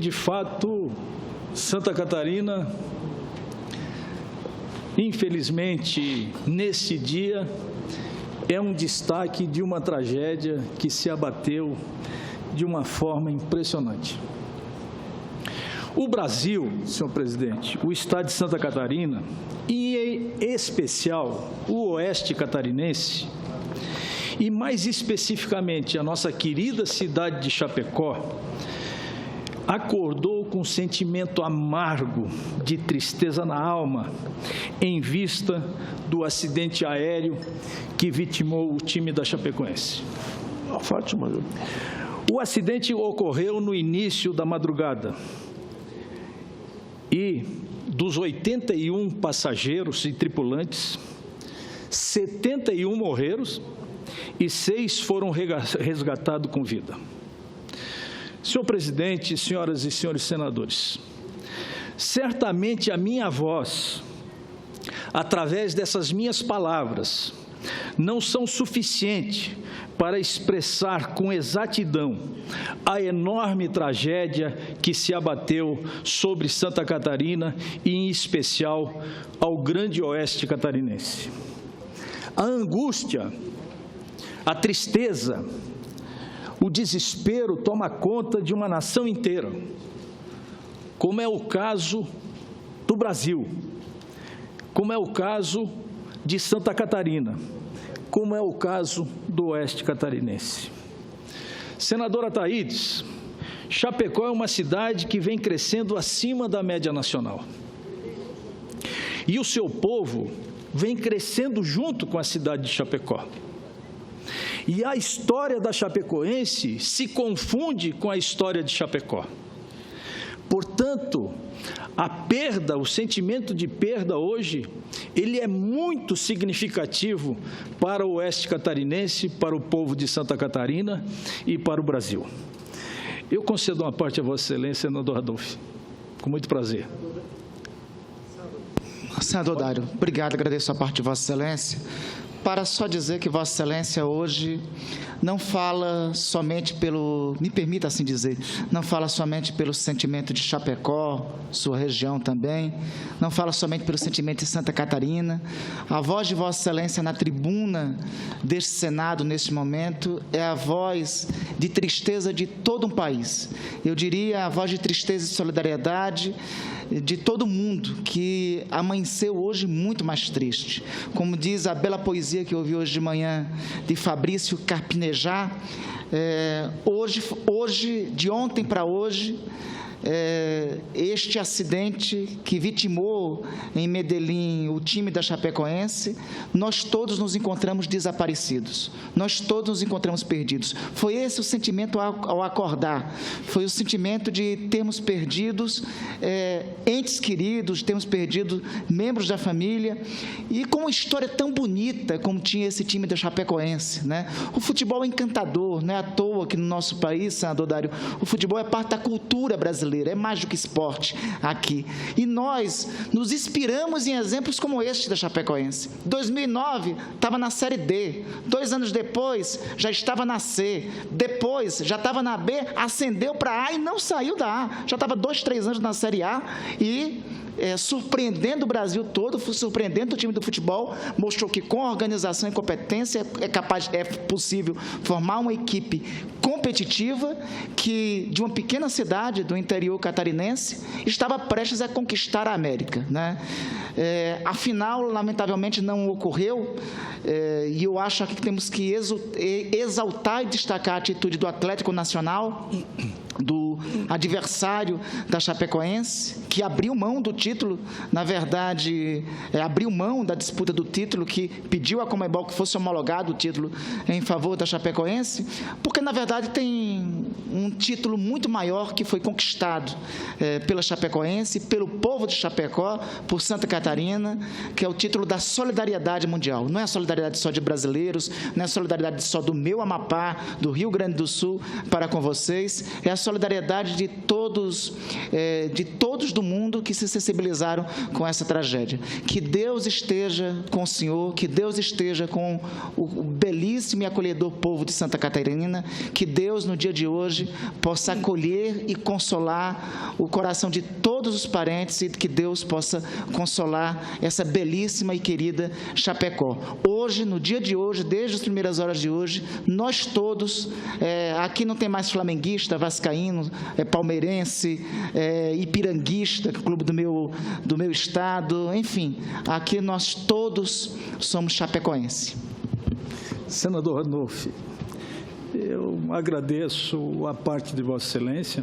De fato, Santa Catarina, infelizmente, nesse dia, é um destaque de uma tragédia que se abateu de uma forma impressionante. O Brasil, senhor presidente, o estado de Santa Catarina, e em especial o oeste catarinense, e mais especificamente a nossa querida cidade de Chapecó, acordou com um sentimento amargo de tristeza na alma, em vista do acidente aéreo que vitimou o time da Chapecoense. Fátima. O acidente ocorreu no início da madrugada e dos 81 passageiros e tripulantes, 71 morreram e 6 foram resgatados com vida. Senhor presidente, senhoras e senhores senadores, certamente a minha voz, através dessas minhas palavras, não são suficientes para expressar com exatidão a enorme tragédia que se abateu sobre Santa Catarina e, em especial, ao grande oeste catarinense. A angústia, a tristeza, o desespero toma conta de uma nação inteira, como é o caso do Brasil, como é o caso de Santa Catarina, como é o caso do oeste catarinense. Senadora Thaídes, Chapecó é uma cidade que vem crescendo acima da média nacional. E o seu povo vem crescendo junto com a cidade de Chapecó. E a história da Chapecoense se confunde com a história de Chapecó. Portanto, a perda, o sentimento de perda hoje, ele é muito significativo para o oeste catarinense, para o povo de Santa Catarina e para o Brasil. Eu concedo uma parte a Vossa Excelência, senador Adolfo, com muito prazer. Senador Dário, obrigado, agradeço a parte de Vossa Excelência. Para só dizer que Vossa Excelência hoje não fala somente pelo, me permita assim dizer, não fala somente pelo sentimento de Chapecó, sua região também, não fala somente pelo sentimento de Santa Catarina. A voz de Vossa Excelência na tribuna deste Senado, neste momento, é a voz de tristeza de todo um país. Eu diria a voz de tristeza e solidariedade de todo mundo que amanheceu hoje muito mais triste. Como diz a bela poesia que eu ouvi hoje de manhã de Fabrício Carpinejar, hoje, de ontem para hoje, este acidente que vitimou em Medellín o time da Chapecoense, nós todos nos encontramos desaparecidos, nós todos nos encontramos perdidos. Foi esse o sentimento ao acordar, foi o sentimento de termos perdidos entes queridos, termos perdido membros da família, e com uma história tão bonita como tinha esse time da Chapecoense, né? O futebol é encantador, não é à toa que no nosso país, senador Dário, o futebol é parte da cultura brasileira, é mais do que esporte aqui. E nós nos inspiramos em exemplos como este da Chapecoense. 2009 estava na Série D, 2 anos depois já estava na C, depois já estava na B, ascendeu para A e não saiu da A. Já estava 2, 3 anos na Série A e surpreendendo o Brasil todo, surpreendendo o time do futebol, mostrou que com organização e competência é possível formar uma equipe competitiva que, de uma pequena cidade do interior catarinense, estava prestes a conquistar a América, né? A final, lamentavelmente, não ocorreu, e eu acho que temos que exaltar e destacar a atitude do Atlético Nacional, do adversário da Chapecoense, que abriu mão do título, na verdade, abriu mão da disputa do título, que pediu à Conmebol que fosse homologado o título em favor da Chapecoense, porque, na verdade, tem um título muito maior que foi conquistado pela Chapecoense, pelo povo de Chapecó, por Santa Catarina, que é o título da solidariedade mundial. Não é a solidariedade só de brasileiros, não é a solidariedade só do meu Amapá, do Rio Grande do Sul, para com vocês, é a solidariedade de todos do mundo que se sensibilizaram com essa tragédia. Que Deus esteja com o senhor, que Deus esteja com o belíssimo e acolhedor povo de Santa Catarina, que Deus, no dia de hoje, hoje possa acolher e consolar o coração de todos os parentes e que Deus possa consolar essa belíssima e querida Chapecó. Hoje, no dia de hoje, desde as primeiras horas de hoje, nós todos, aqui não tem mais flamenguista, vascaíno, palmeirense, ipiranguista, clube do meu estado, enfim, aqui nós todos somos chapecoenses. Senador Ranolfi, eu agradeço a parte de Vossa Excelência,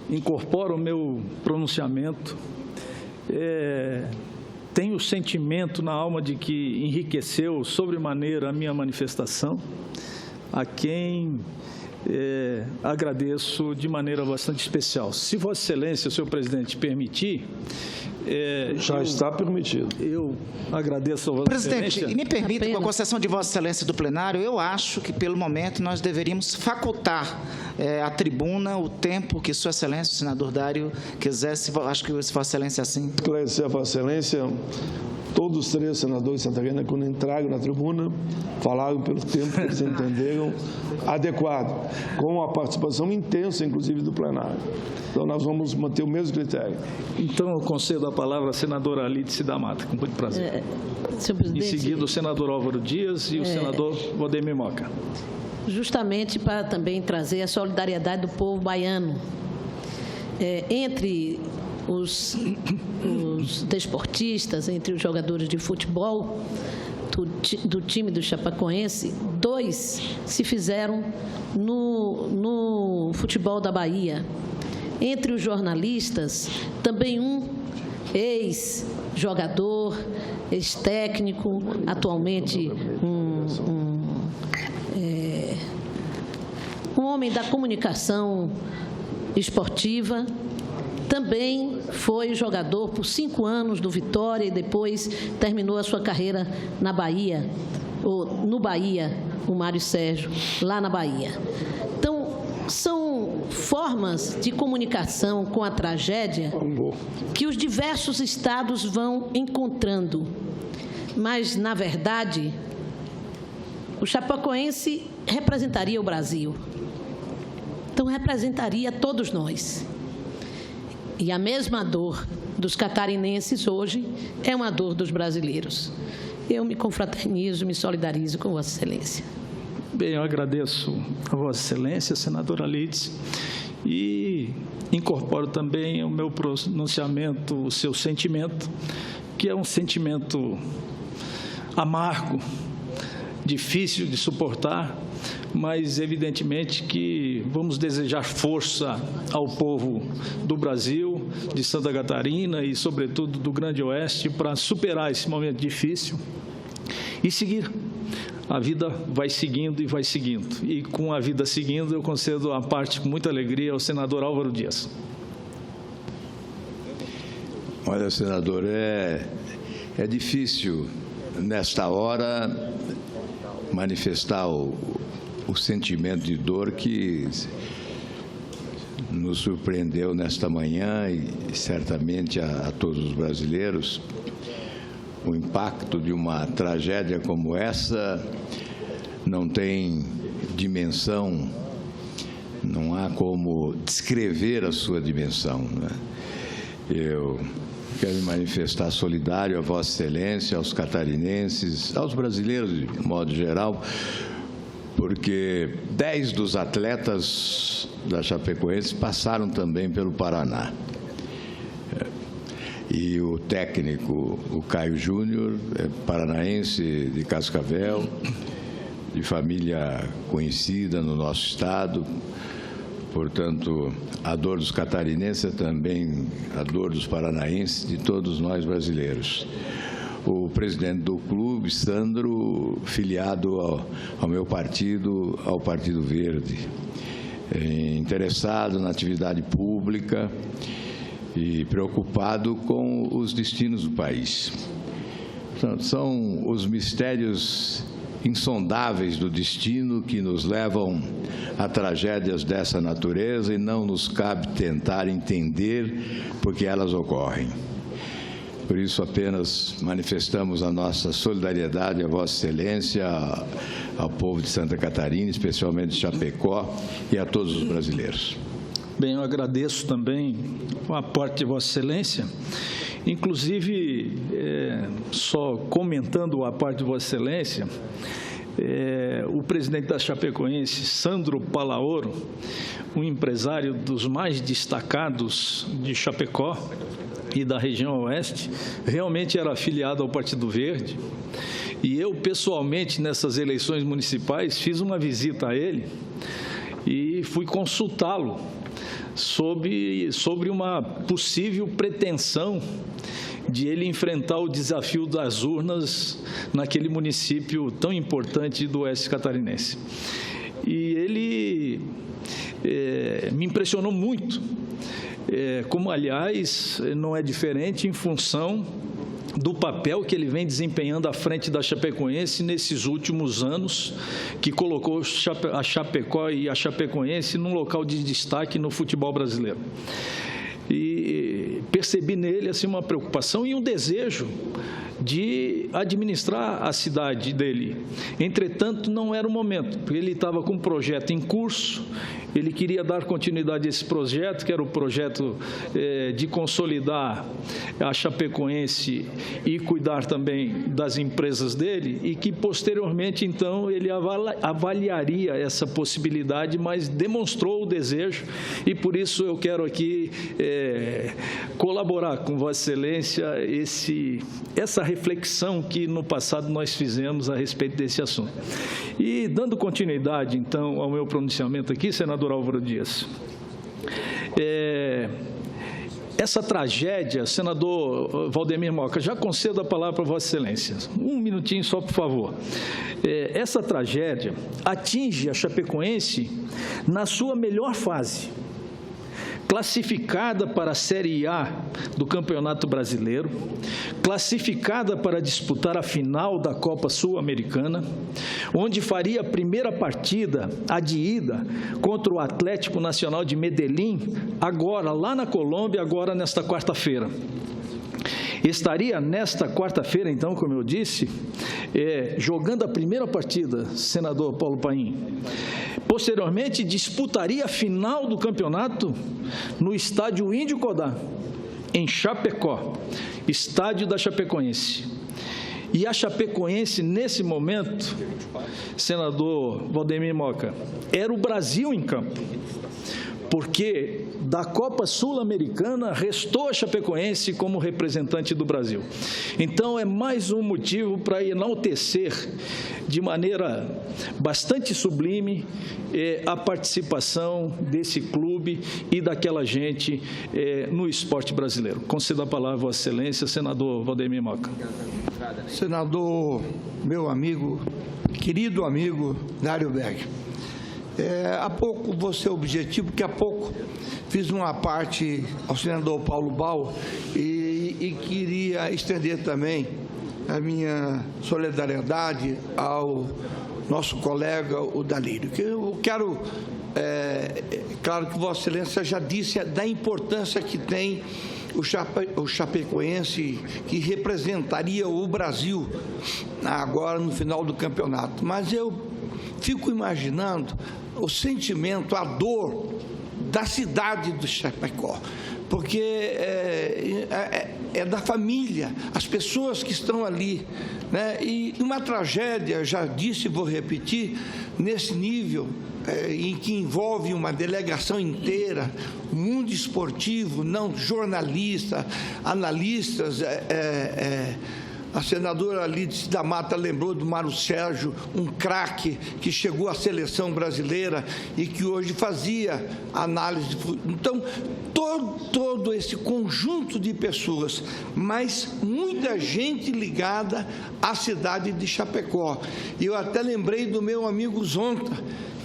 incorporo o meu pronunciamento, tenho o sentimento na alma de que enriqueceu sobremaneira a minha manifestação, a quem agradeço de maneira bastante especial. Se Vossa Excelência, senhor presidente, permitir... Já está permitido. Eu agradeço a Vossa Excelência. Presidente, me permita, com a concessão de Vossa Excelência do plenário, eu acho que, pelo momento, nós deveríamos facultar a tribuna o tempo que Sua Excelência, o senador Dário, quisesse. Acho que Vossa Excelência assim. Esclarecer a Vossa Excelência, todos os 3 senadores de Santa Catarina, quando entraram na tribuna, falaram pelo tempo que eles entenderam adequado, com a participação intensa, inclusive, do plenário. Então, nós vamos manter o mesmo critério. Então, eu concedo a palavra à senadora Alice da Mata, com muito prazer. Senhor presidente, em seguida, o senador Álvaro Dias e o senador Valdemir Moca. Justamente para também trazer a solidariedade do povo baiano. Entre os desportistas, entre os jogadores de futebol do time do Chapecoense, 2 se fizeram no futebol da Bahia. Entre os jornalistas, também um ex-jogador, ex-técnico, atualmente um homem da comunicação esportiva, também foi jogador por 5 anos do Vitória e depois terminou a sua carreira na Bahia, ou no Bahia, o Mário Sérgio, lá na Bahia. Então, são formas de comunicação com a tragédia que os diversos estados vão encontrando. Mas, na verdade, o chapecoense representaria o Brasil. Então, representaria todos nós. E a mesma dor dos catarinenses hoje é uma dor dos brasileiros. Eu me confraternizo, me solidarizo com Vossa Excelência. Bem, eu agradeço a Vossa Excelência, senadora Alice, e incorporo também o meu pronunciamento, o seu sentimento, que é um sentimento amargo, difícil de suportar, mas evidentemente que vamos desejar força ao povo do Brasil, de Santa Catarina e, sobretudo, do Grande Oeste para superar esse momento difícil e seguir. A vida vai seguindo e vai seguindo. E com a vida seguindo, eu concedo a parte com muita alegria ao senador Álvaro Dias. Olha, senador, é difícil, nesta hora, manifestar o sentimento de dor que nos surpreendeu nesta manhã e certamente a todos os brasileiros. O impacto de uma tragédia como essa não tem dimensão, não há como descrever a sua dimensão, né? Eu quero me manifestar solidário a Vossa Excelência, aos catarinenses, aos brasileiros de modo geral, porque 10 dos atletas da Chapecoense passaram também pelo Paraná. E o técnico, o Caio Júnior, é paranaense de Cascavel, de família conhecida no nosso estado. Portanto, a dor dos catarinenses é também a dor dos paranaenses, de todos nós brasileiros. O presidente do clube, Sandro, filiado ao meu partido, ao Partido Verde, interessado na atividade pública e preocupado com os destinos do país. Portanto, são os mistérios insondáveis do destino que nos levam a tragédias dessa natureza e não nos cabe tentar entender por que elas ocorrem. Por isso, apenas manifestamos a nossa solidariedade à Vossa Excelência, ao povo de Santa Catarina, especialmente de Chapecó, e a todos os brasileiros. Bem, eu agradeço também o aporte de Vossa Excelência. Inclusive, só comentando a parte de Vossa Excelência, o presidente da Chapecoense, Sandro Palaoro, um empresário dos mais destacados de Chapecó e da região oeste, realmente era afiliado ao Partido Verde. E eu, pessoalmente, nessas eleições municipais, fiz uma visita a ele e fui consultá-lo sobre uma possível pretensão de ele enfrentar o desafio das urnas naquele município tão importante do oeste catarinense. E ele me impressionou muito, como, aliás, não é diferente em função do papel que ele vem desempenhando à frente da Chapecoense nesses últimos anos, que colocou a Chapecó e a Chapecoense num local de destaque no futebol brasileiro. E percebi nele assim, uma preocupação e um desejo de administrar a cidade dele. Entretanto, não era o momento, porque ele estava com um projeto em curso, ele queria dar continuidade a esse projeto, que era o projeto de consolidar a Chapecoense e cuidar também das empresas dele, e que posteriormente, então, ele avaliaria essa possibilidade, mas demonstrou o desejo, e por isso eu quero aqui colaborar com Vossa Excelência essa reflexão que no passado nós fizemos a respeito desse assunto. E dando continuidade, então, ao meu pronunciamento aqui, senador Álvaro Dias, essa tragédia, senador Valdemir Moca, já concedo a palavra para Vossa Excelência. Um minutinho só, por favor. Essa tragédia atinge a Chapecoense na sua melhor fase, classificada para a Série A do Campeonato Brasileiro, classificada para disputar a final da Copa Sul-Americana, onde faria a primeira partida, a de ida, contra o Atlético Nacional de Medellín, agora lá na Colômbia, agora nesta quarta-feira. Estaria nesta quarta-feira, então, como eu disse, jogando a primeira partida, senador Paulo Paim. Posteriormente, disputaria a final do campeonato no estádio Índio Codá, em Chapecó, estádio da Chapecoense. E a Chapecoense, nesse momento, senador Valdemir Moca, era o Brasil em campo, porque da Copa Sul-Americana restou a Chapecoense como representante do Brasil. Então, é mais um motivo para enaltecer de maneira bastante sublime a participação desse clube e daquela gente no esporte brasileiro. Concedo a palavra a Vossa Excelência, senador Valdemir Moca. Senador, meu amigo, querido amigo Dário Berg. Há pouco, vou ser objetivo, porque há pouco fiz uma parte ao senador Paulo Bal e queria estender também a minha solidariedade ao nosso colega, o Dalírio. Eu quero, claro que Vossa Excelência já disse da importância que tem o Chapecoense, que representaria o Brasil agora no final do campeonato. Mas eu fico imaginando o sentimento, a dor da cidade do Chapecó, porque é da família, as pessoas que estão ali, né? E uma tragédia, já disse e vou repetir, nesse nível, em que envolve uma delegação inteira, o mundo esportivo, não jornalista, analistas, a senadora Alice da Mata lembrou do Mário Sérgio, um craque que chegou à seleção brasileira e que hoje fazia análise. Então, todo esse conjunto de pessoas, mas muita gente ligada à cidade de Chapecó. E eu até lembrei do meu amigo Zonta,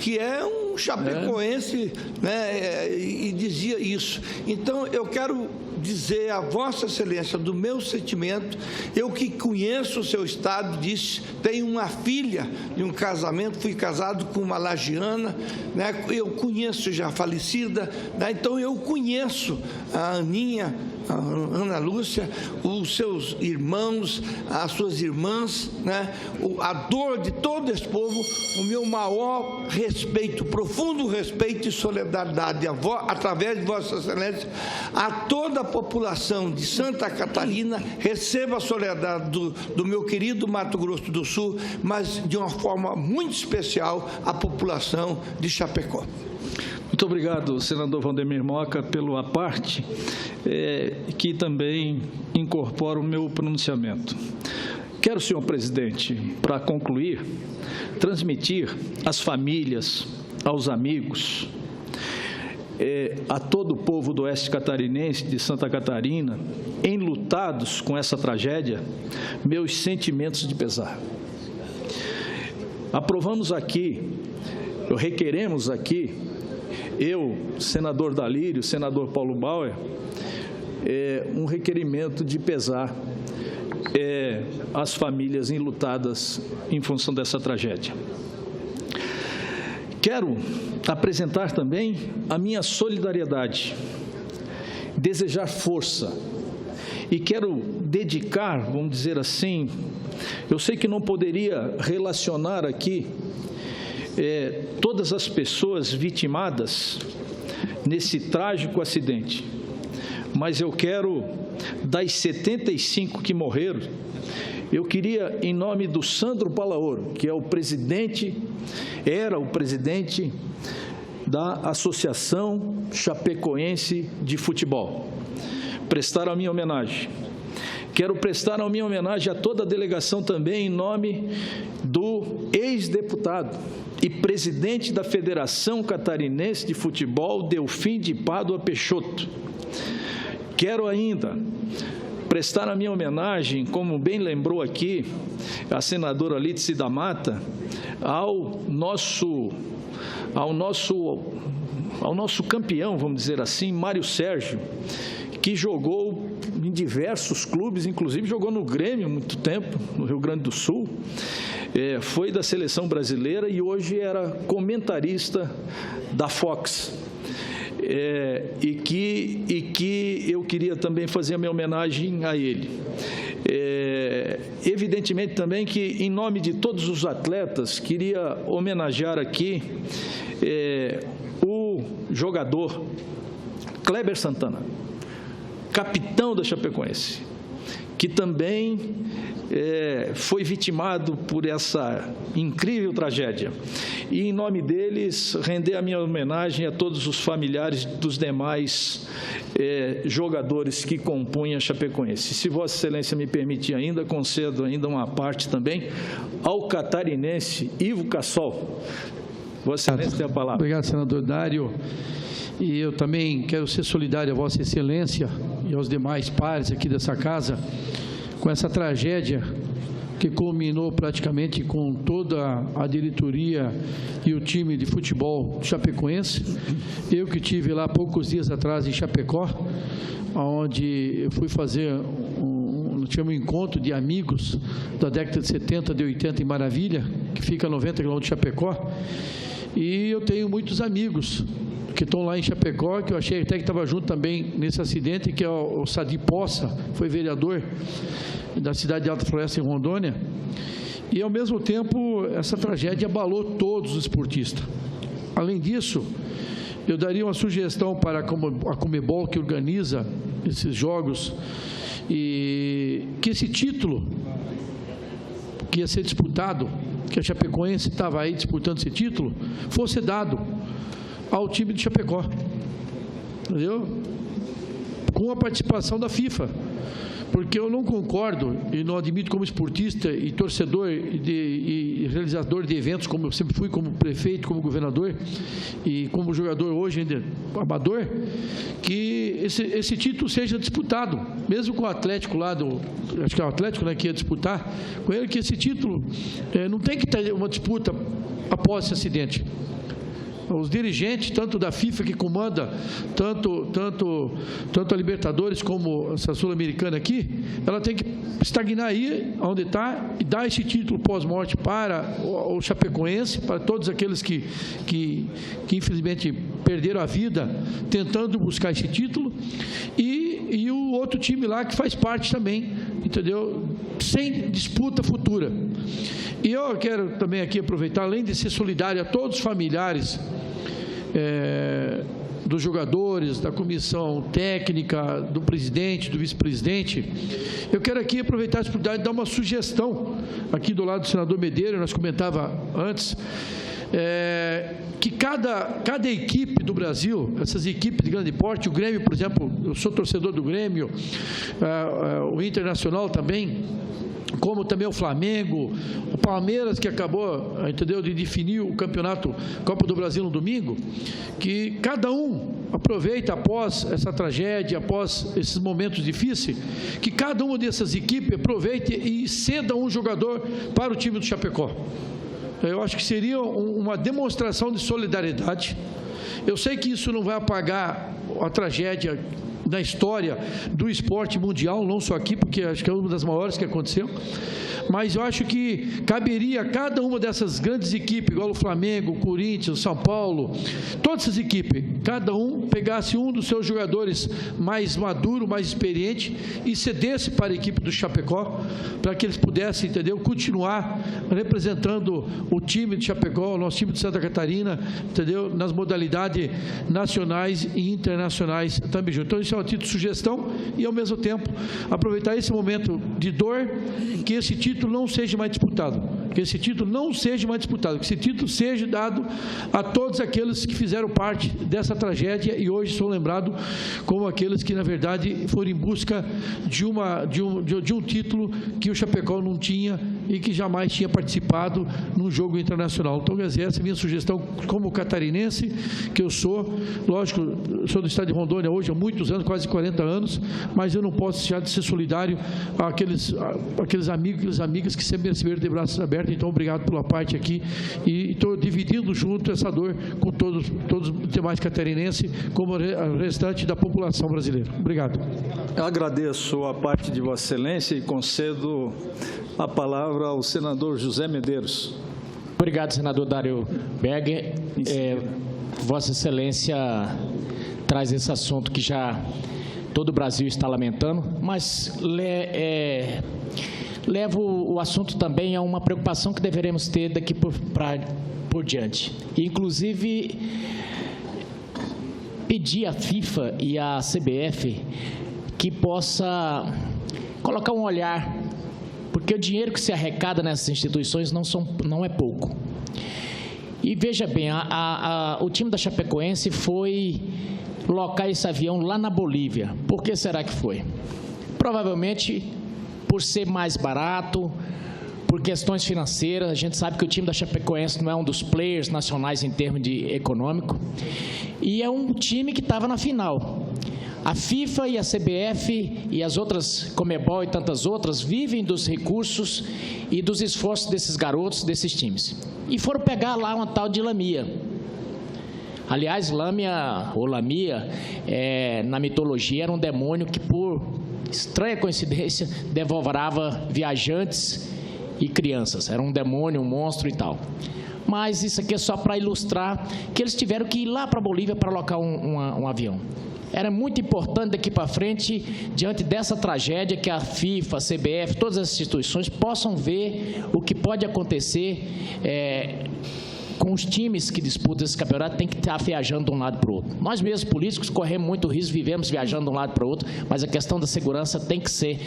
que é um um chapecoense, né, e dizia isso. Então, eu quero dizer a Vossa Excelência do meu sentimento, eu que conheço o seu estado, disse, tenho uma filha de um casamento, fui casado com uma lagiana, né, eu conheço já falecida, né, então eu conheço a Aninha, a Ana Lúcia, os seus irmãos, as suas irmãs, né, a dor de todo esse povo, o meu maior respeito, profundo respeito e solidariedade através de Vossa Excelência a toda a população de Santa Catarina, receba a solidariedade do meu querido Mato Grosso do Sul, mas de uma forma muito especial a população de Chapecó. Muito obrigado, senador Valdemir Moca, pelo à parte, que também incorpora o meu pronunciamento. Quero, senhor presidente, para concluir, transmitir às famílias, aos amigos, a todo o povo do oeste catarinense, de Santa Catarina, enlutados com essa tragédia, meus sentimentos de pesar. Aprovamos aqui, requeremos aqui, eu, senador Dalírio, senador Paulo Bauer, um requerimento de pesar às famílias enlutadas em função dessa tragédia. Quero apresentar também a minha solidariedade, desejar força e quero dedicar, vamos dizer assim, eu sei que não poderia relacionar aqui todas as pessoas vitimadas nesse trágico acidente, mas eu quero, das 75 que morreram, eu queria, em nome do Sandro Palaoro, que é o presidente, era o presidente da Associação Chapecoense de Futebol, prestar a minha homenagem. Quero prestar a minha homenagem a toda a delegação também, em nome do ex-deputado e presidente da Federação Catarinense de Futebol, Delfim de Pádua Peixoto. Quero ainda prestar a minha homenagem, como bem lembrou aqui a senadora Lídice da Mata, ao nosso campeão, vamos dizer assim, Mário Sérgio, que jogou em diversos clubes, inclusive jogou no Grêmio há muito tempo, no Rio Grande do Sul, foi da seleção brasileira e hoje era comentarista da Fox. E que eu queria também fazer a minha homenagem a ele. Evidentemente também que, em nome de todos os atletas, queria homenagear aqui o jogador Kleber Santana, capitão da Chapecoense, que também foi vitimado por essa incrível tragédia. E, em nome deles, render a minha homenagem a todos os familiares dos demais jogadores que compunham a Chapecoense. Se Vossa Excelência me permitir ainda, concedo ainda uma parte também ao catarinense Ivo Cassol. Vossa Excelência tem a palavra. Obrigado, senador Dário. E eu também quero ser solidário a Vossa Excelência e aos demais pares aqui dessa casa com essa tragédia que culminou praticamente com toda a diretoria e o time de futebol chapecoense. Eu que estive lá poucos dias atrás em Chapecó, onde eu fui fazer um encontro de amigos da década de 70, de 80 em Maravilha, que fica a 90 km de Chapecó, e eu tenho muitos amigos que estão lá em Chapecó, que eu achei até que estava junto também nesse acidente, que é o Sadi Poça, foi vereador da cidade de Alta Floresta, em Rondônia, e ao mesmo tempo essa tragédia abalou todos os esportistas. Além disso, eu daria uma sugestão para a Conmebol, que organiza esses jogos, e que esse título que ia ser disputado, que a Chapecoense estava aí disputando esse título, fosse dado ao time de Chapecó, entendeu? Com a participação da FIFA, porque eu não concordo e não admito como esportista e torcedor e realizador de eventos, como eu sempre fui, como prefeito, como governador e como jogador hoje ainda amador, que esse título seja disputado, mesmo com o Atlético lá acho que é o Atlético, né, que ia disputar, com ele, que esse título não tem que ter uma disputa após esse acidente. os dirigentes, tanto da FIFA, que comanda tanto a Libertadores como essa Sul-Americana aqui, ela tem que estagnar aí onde está e dar esse título pós-morte para o Chapecoense, para todos aqueles que infelizmente perderam a vida tentando buscar esse título, e o outro time lá que faz parte também, entendeu? Sem disputa futura. E eu quero também aqui aproveitar, além de ser solidário a todos os familiares dos jogadores, da comissão técnica, do presidente, do vice-presidente, eu quero aqui aproveitar a oportunidade de dar uma sugestão aqui do lado do senador Medeiros, nós comentava antes, que cada equipe do Brasil, essas equipes de grande porte, o Grêmio, por exemplo, eu sou torcedor do Grêmio, o Internacional também, como também o Flamengo, o Palmeiras, que acabou, entendeu, de definir o campeonato Copa do Brasil no domingo, que cada um aproveita após essa tragédia, após esses momentos difíceis, que cada uma dessas equipes aproveite e ceda um jogador para o time do Chapecó. Eu acho que seria uma demonstração de solidariedade. Eu sei que isso não vai apagar a tragédia da história do esporte mundial, não só aqui, porque acho que é uma das maiores que aconteceu, mas eu acho que caberia a cada uma dessas grandes equipes, igual o Flamengo, o Corinthians, o São Paulo, todas essas equipes, cada um pegasse um dos seus jogadores mais maduro, mais experiente e cedesse para a equipe do Chapecó, para que eles pudessem, entendeu, continuar representando o time de Chapecó, o nosso time de Santa Catarina, entendeu, nas modalidades nacionais e internacionais também junto. Então, isso é um título de sugestão e, ao mesmo tempo, aproveitar esse momento de dor, que esse título não seja mais disputado, que esse título seja dado a todos aqueles que fizeram parte dessa tragédia e hoje são lembrados como aqueles que, na verdade, foram em busca de um título que o Chapecó não tinha e que jamais tinha participado num jogo internacional. Então, essa é a minha sugestão como catarinense, que eu sou, lógico, sou do estado de Rondônia hoje há muitos anos, quase 40 anos, mas eu não posso deixar de ser solidário àqueles amigos e amigas que sempre me receberam de braços abertos. Então, obrigado pela parte aqui e estou dividindo junto essa dor com todos os demais catarinenses, como o restante da população brasileira. Obrigado. Eu agradeço a parte de Vossa Excelência e concedo a palavra ao senador José Medeiros. Obrigado, senador Dário Berger. Vossa Excelência traz esse assunto que já todo o Brasil está lamentando, mas leva o assunto também a uma preocupação que deveremos ter daqui por diante. Inclusive, pedir à FIFA e à CBF que possa colocar um olhar, porque o dinheiro que se arrecada nessas instituições não é pouco. E veja bem, o time da Chapecoense foi locar esse avião lá na Bolívia. Por que será que foi? Provavelmente por ser mais barato, por questões financeiras. A gente sabe que o time da Chapecoense não é um dos players nacionais em termos de econômico, e é um time que estava na final. A FIFA e a CBF e as outras, Comebol e tantas outras, vivem dos recursos e dos esforços desses garotos, desses times. E foram pegar lá uma tal de Lamia. Aliás, Lamia, na mitologia, era um demônio que, por estranha coincidência, devorava viajantes e crianças. Era um demônio, um monstro e tal. Mas isso aqui é só para ilustrar que eles tiveram que ir lá para a Bolívia para alocar um avião. Era muito importante daqui para frente, diante dessa tragédia, que a FIFA, a CBF, todas as instituições possam ver o que pode acontecer com os times que disputam esse campeonato. Tem que estar viajando de um lado para o outro. Nós mesmos, políticos, corremos muito risco, vivemos viajando de um lado para o outro, mas a questão da segurança tem que ser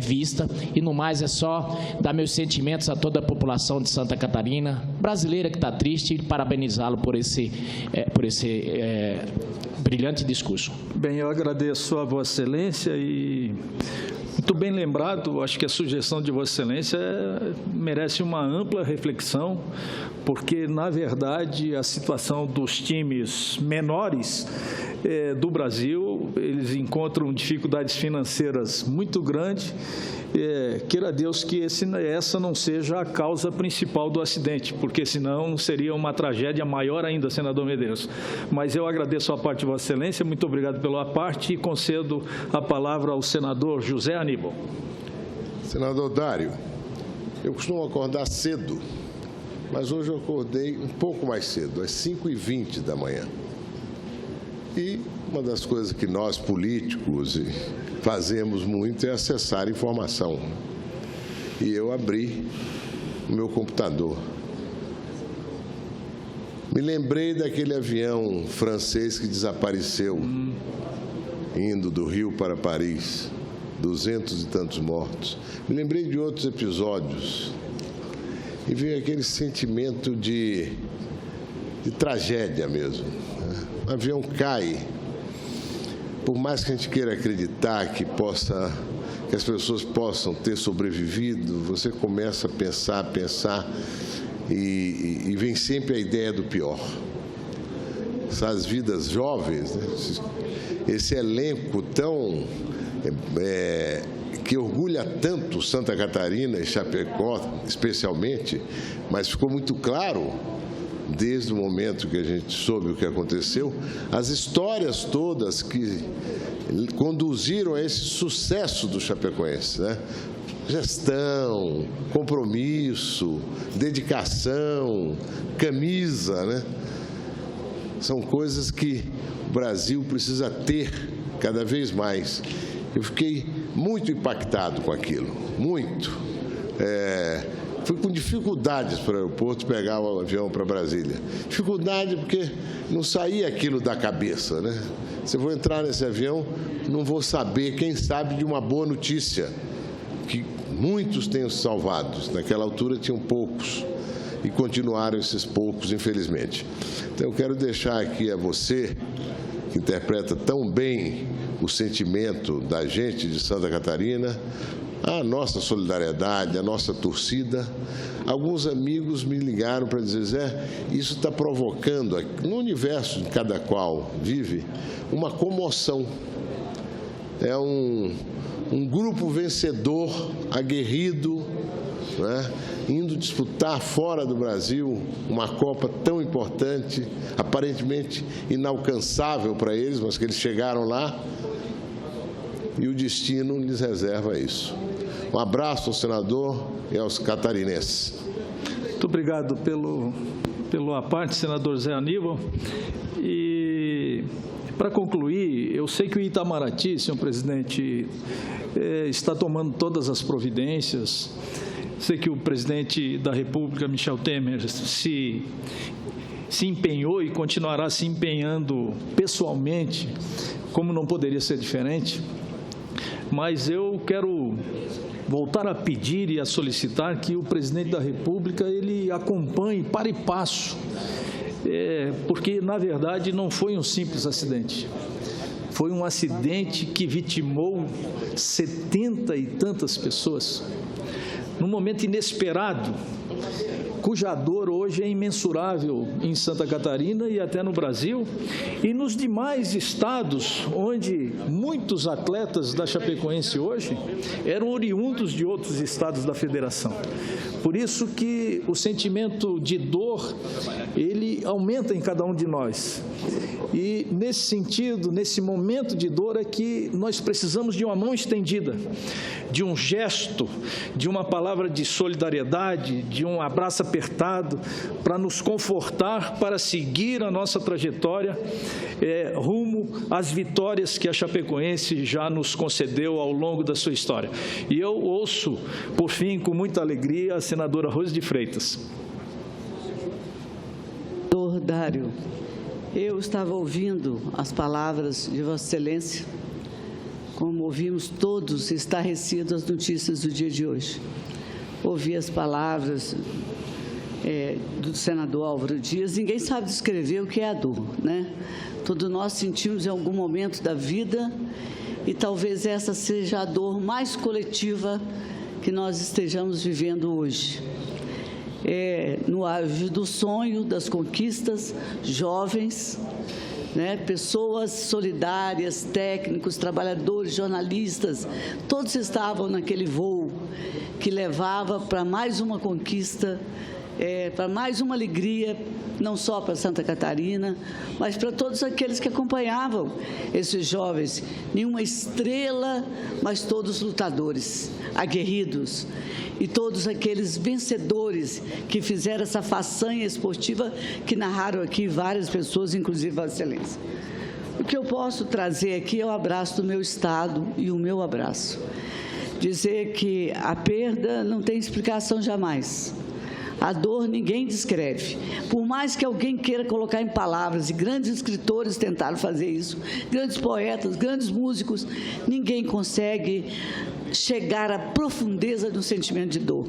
vista. E, no mais, é só dar meus sentimentos a toda a população de Santa Catarina, brasileira, que está triste, e parabenizá-lo por esse brilhante discurso. Bem, eu agradeço a Vossa Excelência e, muito bem lembrado, acho que a sugestão de Vossa Excelência merece uma ampla reflexão, porque, na verdade, a situação dos times menores do Brasil, eles encontram dificuldades financeiras muito grandes. Queira Deus que essa não seja a causa principal do acidente, porque senão seria uma tragédia maior ainda, senador Medeiros. Mas eu agradeço a parte de Vossa Excelência, muito obrigado pela parte e concedo a palavra ao senador José Aníbal. Senador Dário, eu costumo acordar cedo, mas hoje eu acordei um pouco mais cedo, às 5h20 da manhã. E uma das coisas que nós, políticos, fazemos muito é acessar informação. E eu abri o meu computador. Me lembrei daquele avião francês que desapareceu, indo do Rio para Paris, 200 e tantos mortos. Me lembrei de outros episódios e veio aquele sentimento de tragédia mesmo. O avião cai. Por mais que a gente queira acreditar que as pessoas possam ter sobrevivido, você começa a pensar e vem sempre a ideia do pior. Essas vidas jovens, né? Esse elenco tão que orgulha tanto Santa Catarina e Chapecó, especialmente, mas ficou muito claro desde o momento que a gente soube o que aconteceu, as histórias todas que conduziram a esse sucesso do Chapecoense, né? Gestão, compromisso, dedicação, camisa, né? São coisas que o Brasil precisa ter cada vez mais. Eu fiquei muito impactado com aquilo, muito. Fui com dificuldades para o aeroporto pegar o avião para Brasília. Dificuldade porque não saía aquilo da cabeça, né? Se eu vou entrar nesse avião, não vou saber, quem sabe, de uma boa notícia, que muitos tenham se salvados. Naquela altura tinham poucos e continuaram esses poucos, infelizmente. Então, eu quero deixar aqui a você, que interpreta tão bem o sentimento da gente de Santa Catarina, a nossa solidariedade, a nossa torcida. Alguns amigos me ligaram para dizer, Zé, isso está provocando, no universo de cada qual vive, uma comoção. É um grupo vencedor, aguerrido, né, indo disputar fora do Brasil uma Copa tão importante, aparentemente inalcançável para eles, mas que eles chegaram lá e o destino lhes reserva isso. Um abraço ao senador e aos catarinenses. Muito obrigado pela parte, senador Zé Aníbal. E, para concluir, eu sei que o Itamaraty, senhor presidente, está tomando todas as providências. Sei que o presidente da República, Michel Temer, se empenhou e continuará se empenhando pessoalmente, como não poderia ser diferente. Mas eu quero voltar a pedir e a solicitar que o presidente da República ele acompanhe para e passo, porque, na verdade, não foi um simples acidente. Foi um acidente que vitimou 70 e tantas pessoas, num momento inesperado, cuja dor hoje é imensurável em Santa Catarina e até no Brasil, e nos demais estados, onde muitos atletas da Chapecoense hoje eram oriundos de outros estados da federação. Por isso que o sentimento de dor, ele aumenta em cada um de nós. E, nesse sentido, nesse momento de dor, é que nós precisamos de uma mão estendida, de um gesto, de uma palavra de solidariedade, de um abraço apertado, para nos confortar, para seguir a nossa trajetória rumo às vitórias que a Chapecoense já nos concedeu ao longo da sua história. E eu ouço, por fim, com muita alegria, a senadora Rose de Freitas. Senador Dário, eu estava ouvindo as palavras de Vossa Excelência, como ouvimos todos estarrecidos as notícias do dia de hoje. Ouvi as palavras do senador Álvaro Dias. Ninguém sabe descrever o que é a dor, né? Todos nós sentimos em algum momento da vida e talvez essa seja a dor mais coletiva que nós estejamos vivendo hoje. no auge do sonho, das conquistas, jovens, né, pessoas solidárias, técnicos, trabalhadores, jornalistas, todos estavam naquele voo que levava para mais uma conquista, para mais uma alegria, não só para Santa Catarina, mas para todos aqueles que acompanhavam esses jovens. Nenhuma estrela, mas todos lutadores, aguerridos, e todos aqueles vencedores que fizeram essa façanha esportiva que narraram aqui várias pessoas, inclusive Vossa Excelência. O que eu posso trazer aqui é o abraço do meu Estado e o meu abraço. Dizer que a perda não tem explicação jamais. A dor ninguém descreve. Por mais que alguém queira colocar em palavras, e grandes escritores tentaram fazer isso, grandes poetas, grandes músicos, ninguém consegue chegar à profundeza do sentimento de dor.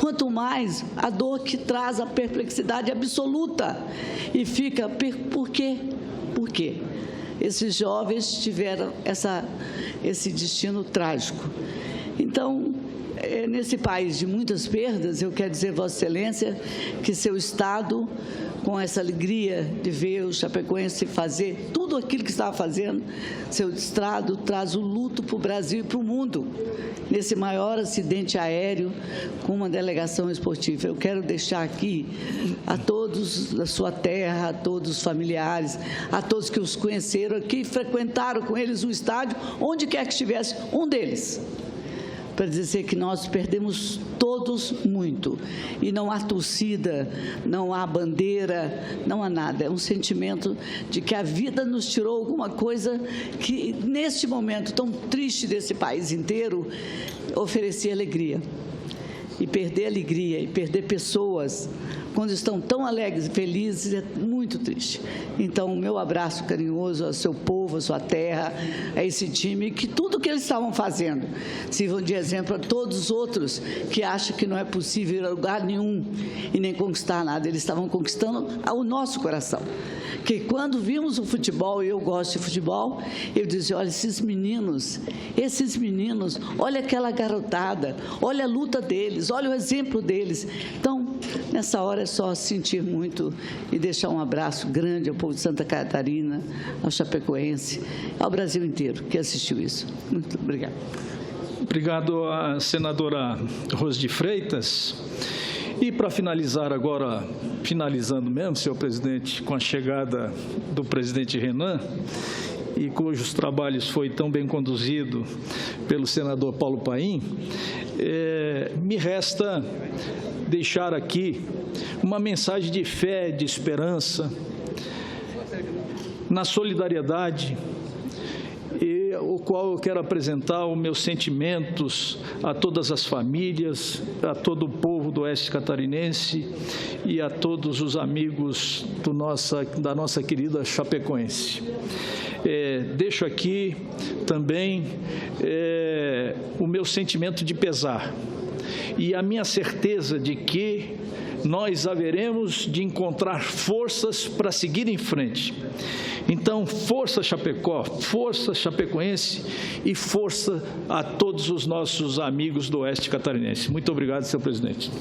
Quanto mais a dor que traz a perplexidade absoluta. E fica, por quê? Por quê? Esses jovens tiveram esse destino trágico. Então, nesse país de muitas perdas, eu quero dizer, Vossa Excelência, que seu Estado, com essa alegria de ver o chapecoense fazer tudo aquilo que estava fazendo, seu Estado traz o luto para o Brasil e para o mundo, nesse maior acidente aéreo com uma delegação esportiva. Eu quero deixar aqui a todos da sua terra, a todos os familiares, a todos que os conheceram aqui, frequentaram com eles o estádio, onde quer que estivesse, um deles, para dizer que nós perdemos todos muito. E não há torcida, não há bandeira, não há nada. É um sentimento de que a vida nos tirou alguma coisa que, neste momento tão triste desse país inteiro, oferecia alegria. E perder alegria, e perder pessoas, quando estão tão alegres e felizes, é muito triste. Então, o meu abraço carinhoso ao seu povo, à sua terra, a esse time, que tudo que eles estavam fazendo sirvam de exemplo a todos os outros que acham que não é possível ir a lugar nenhum e nem conquistar nada. Eles estavam conquistando o nosso coração. Que quando vimos o futebol, e eu gosto de futebol, eu dizia, olha, esses meninos, olha aquela garotada, olha a luta deles, olha o exemplo deles. Então, nessa hora é só sentir muito e deixar um abraço grande ao povo de Santa Catarina, ao chapecoense, ao Brasil inteiro que assistiu isso. Muito obrigado. Obrigado à senadora Rose de Freitas. E para finalizar agora, finalizando mesmo, senhor presidente, com a chegada do presidente Renan, e cujos trabalhos foi tão bem conduzido pelo senador Paulo Paim, me resta deixar aqui uma mensagem de fé, de esperança, na solidariedade, e o qual eu quero apresentar os meus sentimentos a todas as famílias, a todo o povo do Oeste Catarinense e a todos os amigos da nossa querida Chapecoense. Deixo aqui também o meu sentimento de pesar e a minha certeza de que nós haveremos de encontrar forças para seguir em frente. Então, força Chapecó, força chapecoense e força a todos os nossos amigos do Oeste Catarinense. Muito obrigado, senhor presidente.